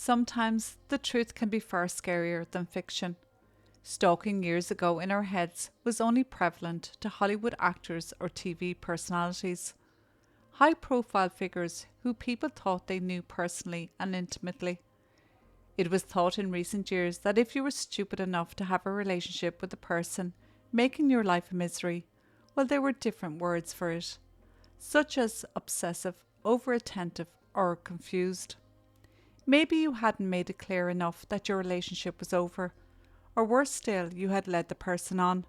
Sometimes the truth can be far scarier than fiction. Stalking years ago in our heads was only prevalent to Hollywood actors or TV personalities, high profile figures who people thought they knew personally and intimately. It was thought in recent years that if you were stupid enough to have a relationship with a person making your life a misery, well, there were different words for it, such as obsessive, over attentive, or confused. Maybe you hadn't made it clear enough that your relationship was over, or worse still, you had led the person on.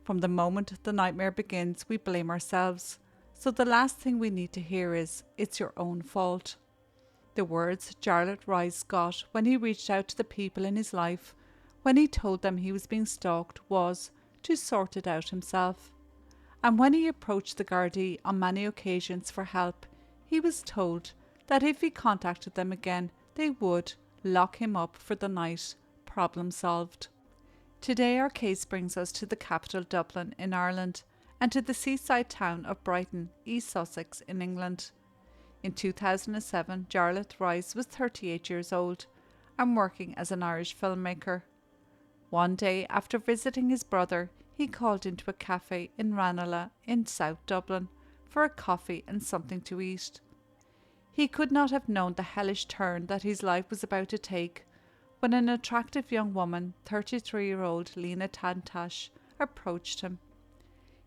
From the moment the nightmare begins, we blame ourselves, so the last thing we need to hear is, "It's your own fault." The words Jarlath Rice got when he reached out to the people in his life, when he told them he was being stalked, was to sort it out himself. And when he approached the Gardaí on many occasions for help, he was told that if he contacted them again, they would lock him up for the night. Problem solved. Today our case brings us to the capital Dublin in Ireland and to the seaside town of Brighton, East Sussex in England. In 2007, Jarlath Rice was 38 years old and working as an Irish filmmaker. One day, after visiting his brother, he called into a cafe in Ranelagh in South Dublin for a coffee and something to eat. He could not have known the hellish turn that his life was about to take when an attractive young woman, 33-year-old Lena Tantash, approached him.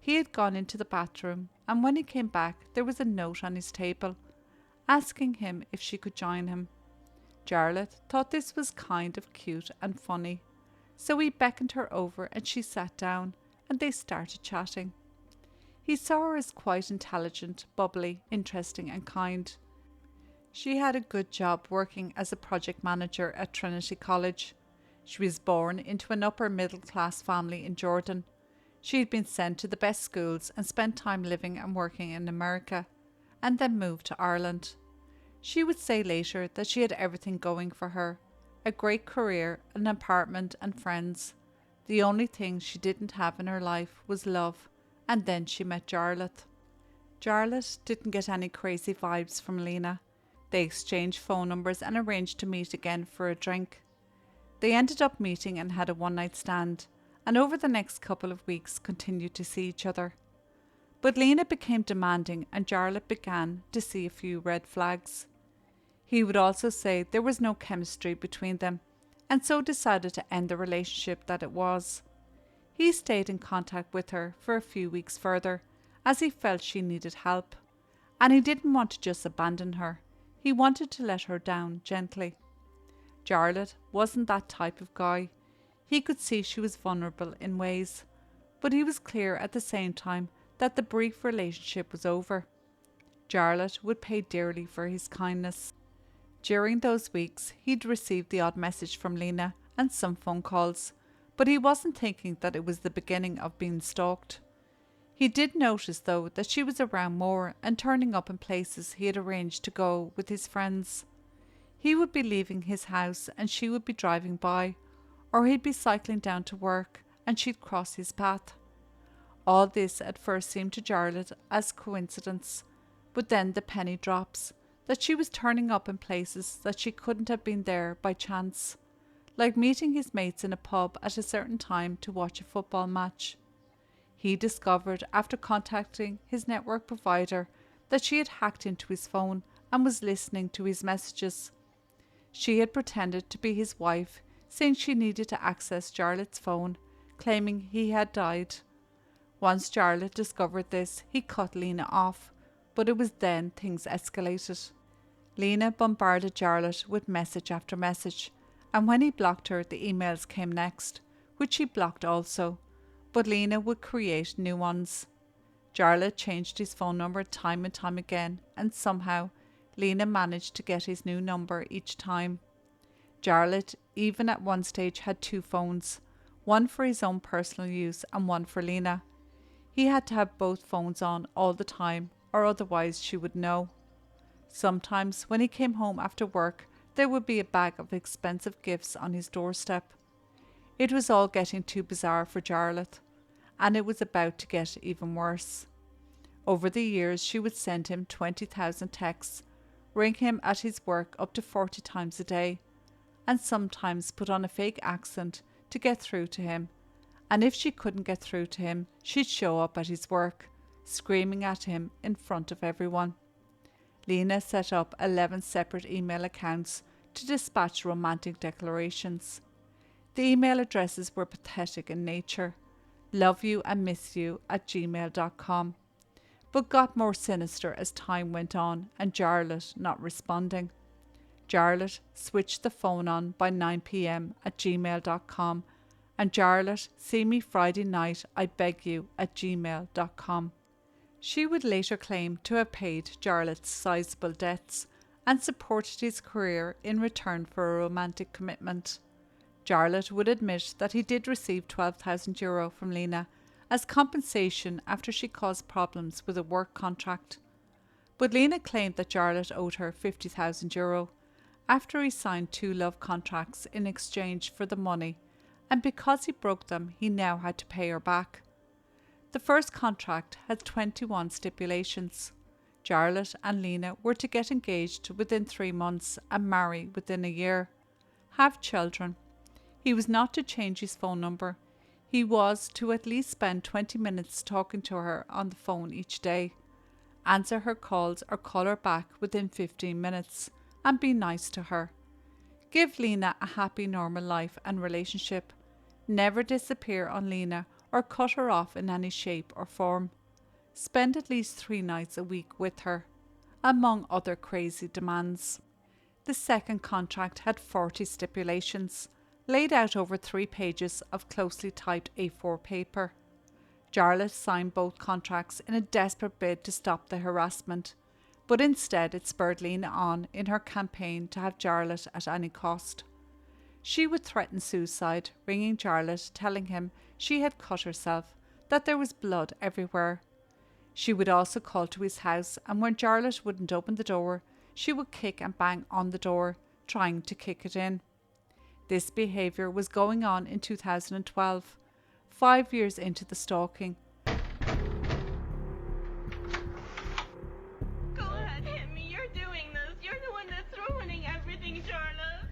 He had gone into the bathroom, and when he came back there was a note on his table asking him if she could join him. Jarlath thought this was kind of cute and funny, so he beckoned her over and she sat down and they started chatting. He saw her as quite intelligent, bubbly, interesting and kind. She had a good job working as a project manager at Trinity College. She was born into an upper middle class family in Jordan. She had been sent to the best schools and spent time living and working in America, and then moved to Ireland. She would say later that she had everything going for her, a great career, an apartment and friends. The only thing she didn't have in her life was love, and then she met Jarlath. Jarlath didn't get any crazy vibes from Lena. They exchanged phone numbers and arranged to meet again for a drink. They ended up meeting and had a one-night stand, and over the next couple of weeks continued to see each other. But Lena became demanding and Jarlath began to see a few red flags. He would also say there was no chemistry between them, and so decided to end the relationship that it was. He stayed in contact with her for a few weeks further, as he felt she needed help, and he didn't want to just abandon her. He wanted to let her down gently. Jarlath wasn't that type of guy. He could see she was vulnerable in ways, but he was clear at the same time that the brief relationship was over. Jarlath would pay dearly for his kindness. During those weeks, he'd received the odd message from Lena and some phone calls, but he wasn't thinking that it was the beginning of being stalked. He did notice, though, that she was around more and turning up in places he had arranged to go with his friends. He would be leaving his house and she would be driving by, or he'd be cycling down to work and she'd cross his path. All this at first seemed to Jarlath as coincidence, but then the penny drops, that she was turning up in places that she couldn't have been there by chance, like meeting his mates in a pub at a certain time to watch a football match. He discovered after contacting his network provider that she had hacked into his phone and was listening to his messages. She had pretended to be his wife, saying she needed to access Jarlath's phone, claiming he had died. Once Jarlath discovered this, he cut Lena off, but it was then things escalated. Lena bombarded Jarlath with message after message, and when he blocked her, the emails came next, which he blocked also, but Lena would create new ones. Jarlath changed his phone number time and time again, and somehow Lena managed to get his new number each time. Jarlath even at one stage had two phones, one for his own personal use and one for Lena. He had to have both phones on all the time, or otherwise she would know. Sometimes when he came home after work, there would be a bag of expensive gifts on his doorstep. It was all getting too bizarre for Jarlath, and it was about to get even worse. Over the years, she would send him 20,000 texts, ring him at his work up to 40 times a day, and sometimes put on a fake accent to get through to him. And if she couldn't get through to him, she'd show up at his work, screaming at him in front of everyone. Lena set up 11 separate email accounts to dispatch romantic declarations. The email addresses were pathetic in nature: loveyouandmissyou@gmail.com, but got more sinister as time went on and Jarlath not responding. Jarlath switched the phone on by 9 p.m. at gmail.com and Jarlath, see me Friday night, I beg you @gmail.com. She would later claim to have paid Jarlath's sizable debts and supported his career in return for a romantic commitment. Jarlath would admit that he did receive €12,000 from Lena as compensation after she caused problems with a work contract. But Lena claimed that Jarlath owed her €50,000 after he signed 2 love contracts in exchange for the money, and because he broke them, he now had to pay her back. The first contract had 21 stipulations. Jarlath and Lena were to get engaged within 3 months and marry within a year, have children. He was not to change his phone number. He was to at least spend 20 minutes talking to her on the phone each day, answer her calls or call her back within 15 minutes, and be nice to her. Give Lena a happy normal life and relationship. Never disappear on Lena or cut her off in any shape or form. Spend at least 3 nights a week with her, among other crazy demands. The second contract had 40 stipulations, laid out over 3 pages of closely typed A4 paper. Jarlath signed both contracts in a desperate bid to stop the harassment, but instead it spurred Lena on in her campaign to have Jarlath at any cost. She would threaten suicide, ringing Jarlath, telling him she had cut herself, that there was blood everywhere. She would also call to his house, and when Jarlath wouldn't open the door, she would kick and bang on the door, trying to kick it in. This behaviour was going on in 2012, 5 years into the stalking. Go ahead, hit me. You're doing this. You're the one that's ruining everything, Jarlath.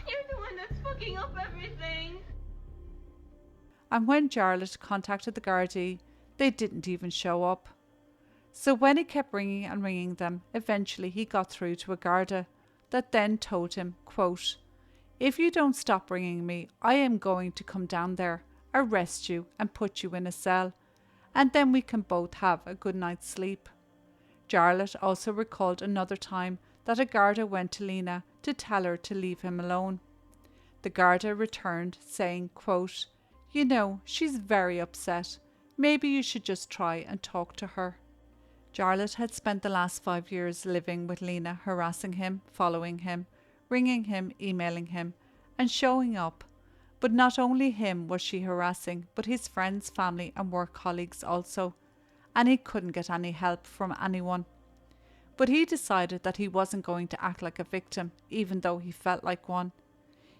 You're the one that's fucking up everything. And when Jarlath contacted the Gardaí, they didn't even show up. So when he kept ringing and ringing them, eventually he got through to a Garda that then told him, quote, "If you don't stop ringing me, I am going to come down there, arrest you and put you in a cell, and then we can both have a good night's sleep." Jarlath also recalled another time that a Garda went to Lena to tell her to leave him alone. The Garda returned saying, quote, "You know, she's very upset. Maybe you should just try and talk to her." Jarlath had spent the last 5 years living with Lena, harassing him, following him, ringing him, emailing him, and showing up. But not only him was she harassing, but his friends, family and work colleagues also, and he couldn't get any help from anyone. But he decided that he wasn't going to act like a victim, even though he felt like one.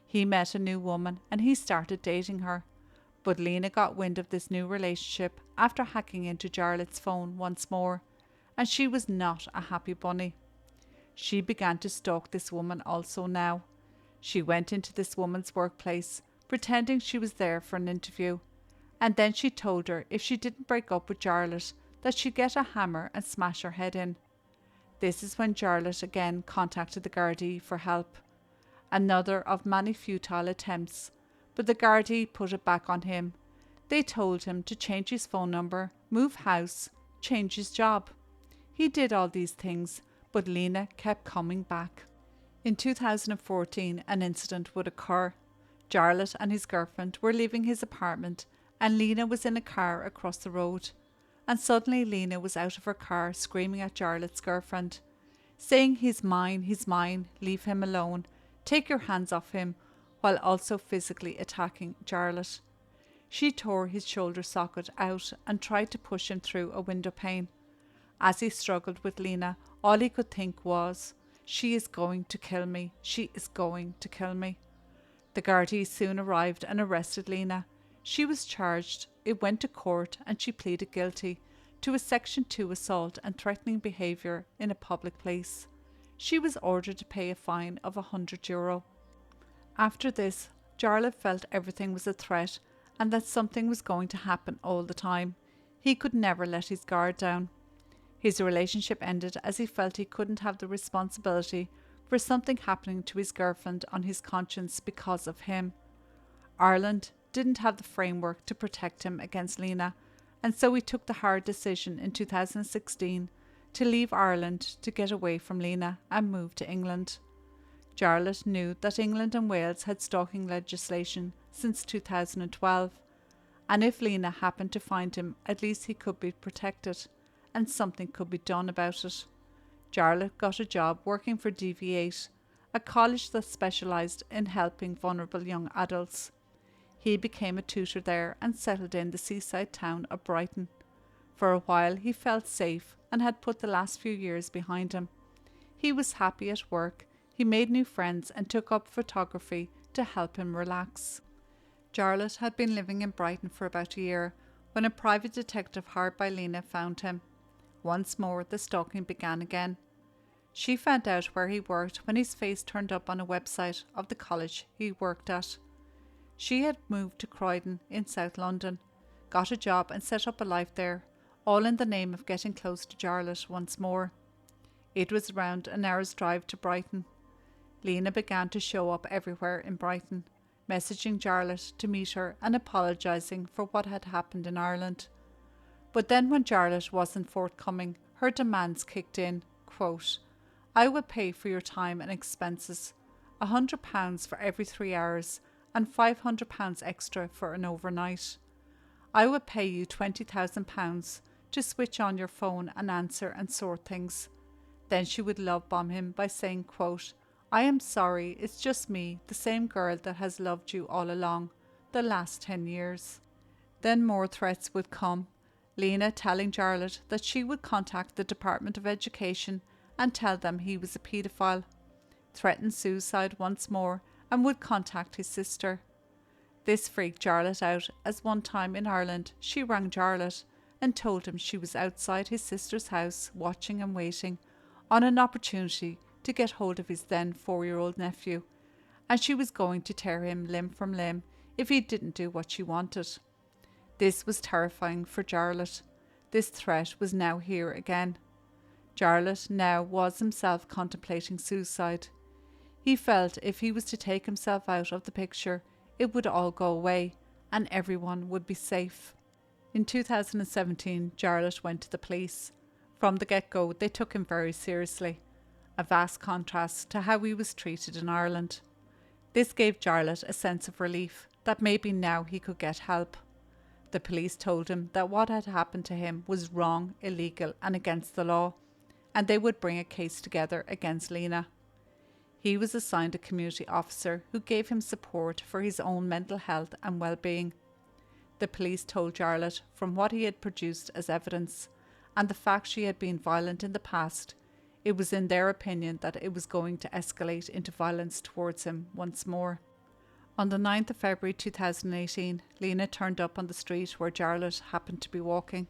He met a new woman and he started dating her. But Lena got wind of this new relationship after hacking into Jarlath's phone once more, and she was not a happy bunny. She began to stalk this woman also now. She went into this woman's workplace, pretending she was there for an interview, and then she told her if she didn't break up with Jarlath that she'd get a hammer and smash her head in. This is when Jarlath again contacted the Gardaí for help. Another of many futile attempts, but the Gardaí put it back on him. They told him to change his phone number, move house, change his job. He did all these things, but Lena kept coming back. In 2014, an incident would occur. Jarlath and his girlfriend were leaving his apartment and Lena was in a car across the road. And suddenly Lena was out of her car screaming at Jarlath's girlfriend, saying, he's mine, leave him alone, take your hands off him," while also physically attacking Jarlath. She tore his shoulder socket out and tried to push him through a window pane. As he struggled with Lena, all he could think was, "She is going to kill me, she is going to kill me." The Gardaí soon arrived and arrested Lena. She was charged, it went to court and she pleaded guilty to a Section 2 assault and threatening behaviour in a public place. she was ordered to pay a fine of €100. After this, Jarlath felt everything was a threat and that something was going to happen all the time. He could never let his guard down. His relationship ended as he felt he couldn't have the responsibility for something happening to his girlfriend on his conscience because of him. Ireland didn't have the framework to protect him against Lena, and so he took the hard decision in 2016 to leave Ireland to get away from Lena and move to England. Jarlath knew that England and Wales had stalking legislation since 2012, and if Lena happened to find him, at least he could be protected, and something could be done about it. Jarlath got a job working for DV8, a college that specialised in helping vulnerable young adults. He became a tutor there and settled in the seaside town of Brighton. For a while he felt safe and had put the last few years behind him. He was happy at work, he made new friends and took up photography to help him relax. Jarlath had been living in Brighton for about a year when a private detective hired by Lena found him. Once more the stalking began again. She found out where he worked when his face turned up on a website of the college he worked at. She had moved to Croydon in South London, got a job and set up a life there, all in the name of getting close to Jarlath once more. It was around an hour's drive to Brighton. Lena began to show up everywhere in Brighton, messaging Jarlath to meet her and apologising for what had happened in Ireland. But then when Jarlath wasn't forthcoming, her demands kicked in. Quote, "I will pay for your time and expenses, £100 for every 3 hours and £500 extra for an overnight. I will pay you £20,000 to switch on your phone and answer and sort things." Then she would love bomb him by saying, quote, "I am sorry, it's just me, the same girl that has loved you all along, the last 10 years. Then more threats would come, Lena telling Jarlath that she would contact the Department of Education and tell them he was a paedophile, threatened suicide once more, and would contact his sister. This freaked Jarlath out, as one time in Ireland she rang Jarlath and told him she was outside his sister's house watching and waiting on an opportunity to get hold of his then 4-year-old nephew, and she was going to tear him limb from limb if he didn't do what she wanted. This was terrifying for Jarlath. This threat was now here again. Jarlath now was himself contemplating suicide. He felt if he was to take himself out of the picture, it would all go away and everyone would be safe. In 2017, Jarlath went to the police. From the get-go, they took him very seriously, a vast contrast to how he was treated in Ireland. This gave Jarlath a sense of relief that maybe now he could get help. The police told him that what had happened to him was wrong, illegal and against the law, and they would bring a case together against Lena. He was assigned a community officer who gave him support for his own mental health and well-being. The police told Jarlath from what he had produced as evidence and the fact she had been violent in the past, it was in their opinion that it was going to escalate into violence towards him once more. On the 9th of February 2018, Lena turned up on the street where Jarlath happened to be walking.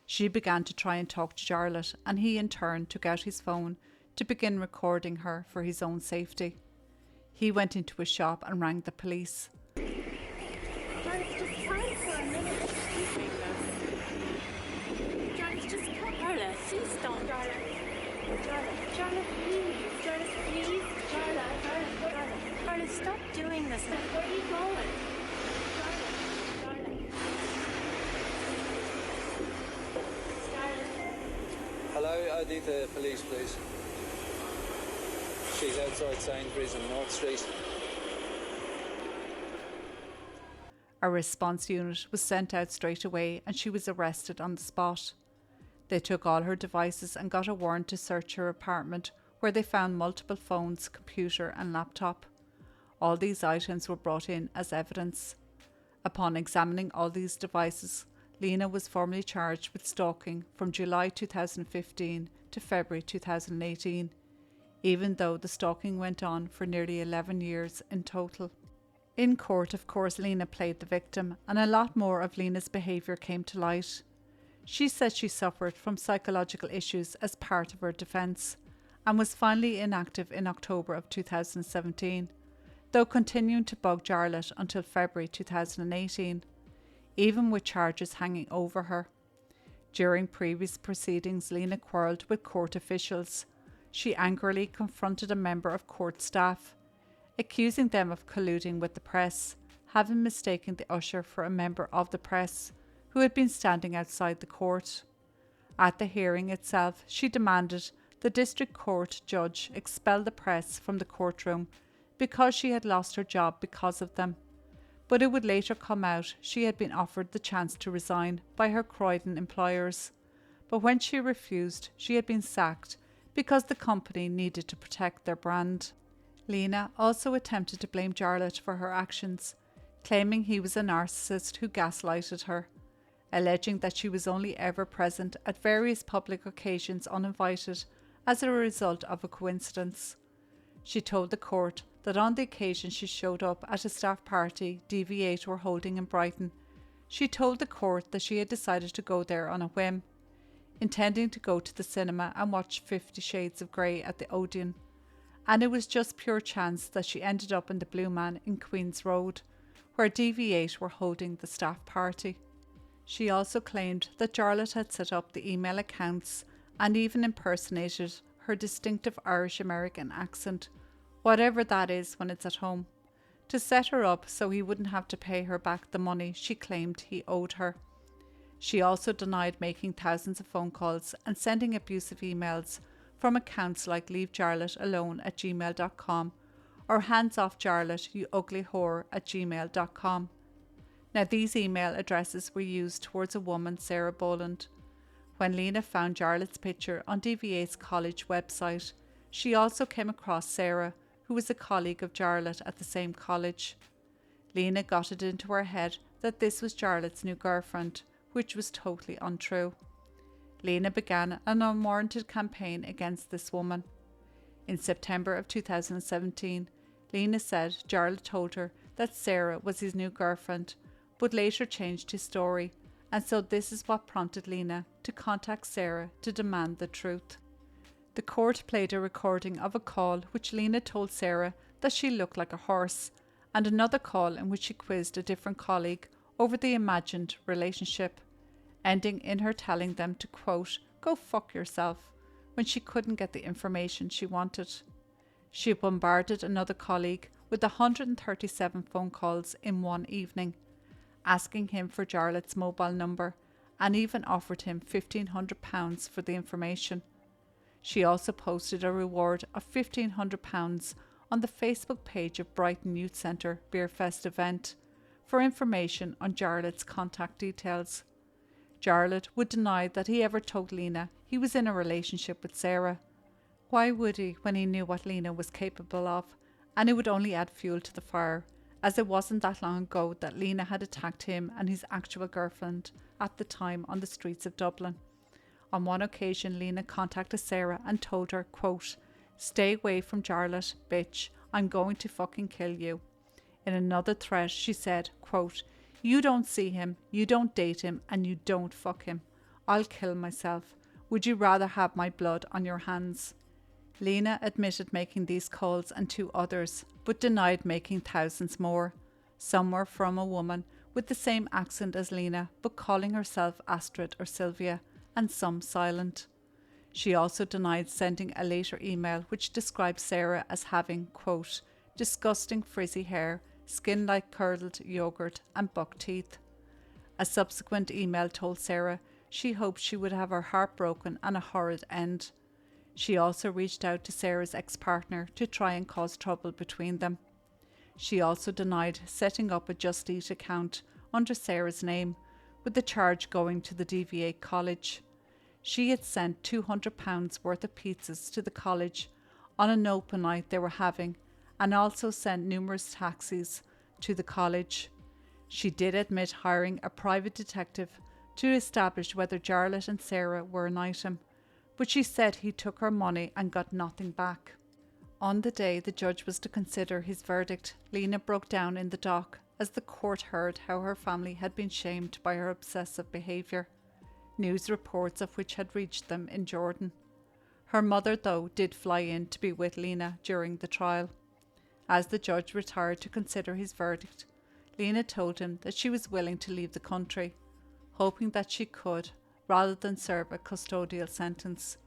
She began to try and talk to Jarlath, and he in turn took out his phone to begin recording her for his own safety. He went into a shop and rang the police. Jarlath, just quiet for a minute. Excuse me, Jarlath, just come. Jarlath, please don't. Jarlath, please. Jarlath, please. Jarlath, stop doing this. Where are you going? Hello, I need the police, please. She's outside Sainsbury's on North Street. A response unit was sent out straight away and she was arrested on the spot. They took all her devices and got a warrant to search her apartment, where they found multiple phones, computer and laptop. All these items were brought in as evidence. Upon examining all these devices, Lena was formally charged with stalking from July 2015 to February 2018, even though the stalking went on for nearly 11 years in total. In court, of course, Lena played the victim, and a lot more of Lena's behaviour came to light. She said she suffered from psychological issues as part of her defence, and was finally inactive in October of 2017, though continuing to bug Jarlath until February 2018, even with charges hanging over her. During previous proceedings, Lena quarrelled with court officials. She angrily confronted a member of court staff, accusing them of colluding with the press, having mistaken the usher for a member of the press who had been standing outside the court. At the hearing itself, she demanded the district court judge expel the press from the courtroom because she had lost her job because of them. But it would later come out she had been offered the chance to resign by her Croydon employers. But when she refused, she had been sacked because the company needed to protect their brand. Lena also attempted to blame Jarlath for her actions, claiming he was a narcissist who gaslighted her, alleging that she was only ever present at various public occasions uninvited as a result of a coincidence. She told the court that on the occasion she showed up at a staff party DV8 were holding in Brighton, she told the court that she had decided to go there on a whim, intending to go to the cinema and watch 50 Shades of Grey at the Odeon, and it was just pure chance that she ended up in the Blue Man in Queen's Road, where DV8 were holding the staff party. She also claimed that Jarlath had set up the email accounts and even impersonated her distinctive Irish-American accent, whatever that is when it's at home, to set her up so he wouldn't have to pay her back the money she claimed he owed her. She also denied making thousands of phone calls and sending abusive emails from accounts like leavejarlath@gmail.com or handsoffjarlath you ugly whore @gmail.com. Now these email addresses were used towards a woman, Sarah Boland. When Lena found Jarlath's picture on DV8's college website, she also came across Sarah, who was a colleague of Jarlath at the same college. Lena got it into her head that this was Jarlath's new girlfriend, which was totally untrue. Lena began an unwarranted campaign against this woman. In September of 2017, Lena said Jarlath told her that Sarah was his new girlfriend, but later changed his story, and so this is what prompted Lena to contact Sarah to demand the truth. The court played a recording of a call which Lena told Sarah that she looked like a horse, and another call in which she quizzed a different colleague over the imagined relationship, ending in her telling them to, quote, "go fuck yourself," when she couldn't get the information she wanted. She bombarded another colleague with 137 phone calls in one evening, asking him for Jarlath's mobile number, and even offered him £1,500 for the information. She also posted a reward of £1,500 on the Facebook page of Brighton Youth Centre Beerfest event for information on Jarlath's contact details. Jarlath would deny that he ever told Lena he was in a relationship with Sarah. Why would he when he knew what Lena was capable of, and it would only add fuel to the fire, as it wasn't that long ago that Lena had attacked him and his actual girlfriend at the time on the streets of Dublin. On one occasion, Lena contacted Sarah and told her, quote, "stay away from Jarlath, bitch, I'm going to fucking kill you." In another threat, she said, quote, "you don't see him, you don't date him, and you don't fuck him. I'll kill myself. Would you rather have my blood on your hands?" Lena admitted making these calls and 2 others, but denied making thousands more. Some were from a woman with the same accent as Lena, but calling herself Astrid or Sylvia, and some silent. She also denied sending a later email which described Sarah as having, quote, "disgusting frizzy hair, skin like curdled yogurt, and buck teeth." A subsequent email told Sarah she hoped she would have her heart broken and a horrid end. She also reached out to Sarah's ex-partner to try and cause trouble between them. She also denied setting up a Just Eat account under Sarah's name, with the charge going to the DV8 college. She had sent £200 worth of pizzas to the college on an open night they were having, and also sent numerous taxis to the college. She did admit hiring a private detective to establish whether Jarlath and Sarah were an item, but she said he took her money and got nothing back. On the day the judge was to consider his verdict, Lena broke down in the dock as the court heard how her family had been shamed by her obsessive behaviour, news reports of which had reached them in Jordan. Her mother, though, did fly in to be with Lena during the trial. As the judge retired to consider his verdict, Lena told him that she was willing to leave the country, hoping that she could, rather than serve a custodial sentence.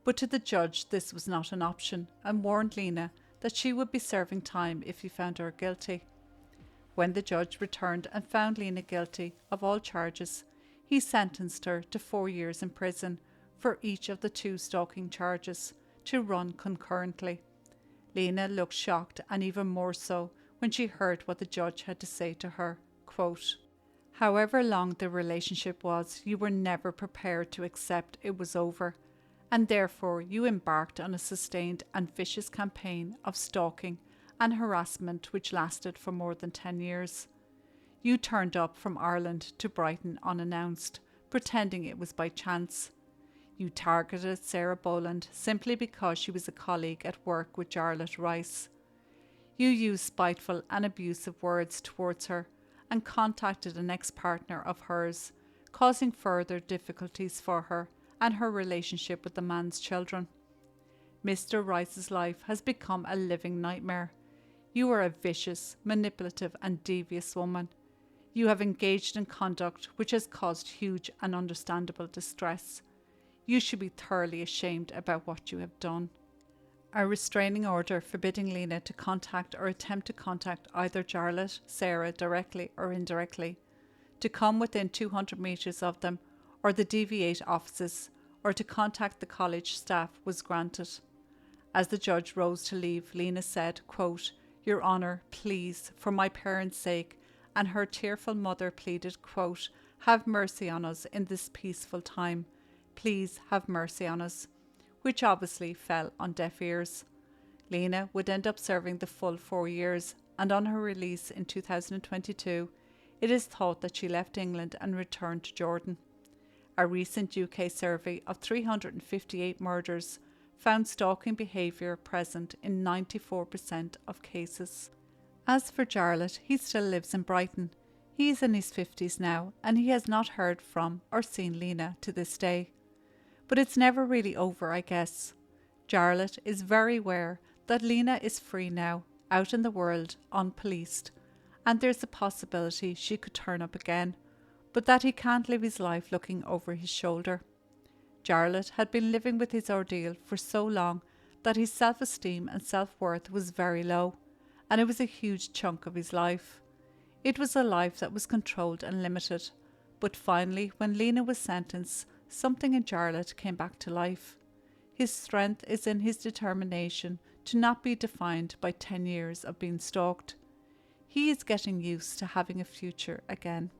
But to the judge this was not an option, and warned Lena that she would be serving time if he found her guilty. When the judge returned and found Lena guilty of all charges, he sentenced her to 4 years in prison for each of the 2 stalking charges, to run concurrently. Lena looked shocked, and even more so when she heard what the judge had to say to her. Quote, "However long the relationship was, you were never prepared to accept it was over, and therefore you embarked on a sustained and vicious campaign of stalking and harassment which lasted for more than 10 years. You turned up from Ireland to Brighton unannounced, pretending it was by chance. You targeted Sarah Boland simply because she was a colleague at work with Jarlath Rice. You used spiteful and abusive words towards her and contacted an ex-partner of hers, causing further difficulties for her and her relationship with the man's children. Mr. Rice's life has become a living nightmare. You are a vicious, manipulative and devious woman. You have engaged in conduct which has caused huge and understandable distress. You should be thoroughly ashamed about what you have done." A restraining order forbidding Lena to contact or attempt to contact either Jarlath, Sarah directly or indirectly, to come within 200 metres of them or the DV8 offices, or to contact the college staff was granted. As the judge rose to leave, Lena said, quote, "Your Honour, please, for my parents' sake," and her tearful mother pleaded, quote, "Have mercy on us in this peaceful time. Please have mercy on us," which obviously fell on deaf ears. Lena would end up serving the full 4 years, and on her release in 2022, it is thought that she left England and returned to Jordan. A recent UK survey of 358 murders found stalking behaviour present in 94% of cases. As for Jarlath, he still lives in Brighton. He is in his 50s now, and he has not heard from or seen Lena to this day. But it's never really over, I guess. Jarlath is very aware that Lena is free now, out in the world, unpoliced, and there's a possibility she could turn up again, but that he can't live his life looking over his shoulder. Jarlath had been living with his ordeal for so long that his self-esteem and self-worth was very low, and it was a huge chunk of his life. It was a life that was controlled and limited, but finally, when Lena was sentenced, something in Jarlath came back to life. His strength is in his determination to not be defined by 10 years of being stalked. He is getting used to having a future again.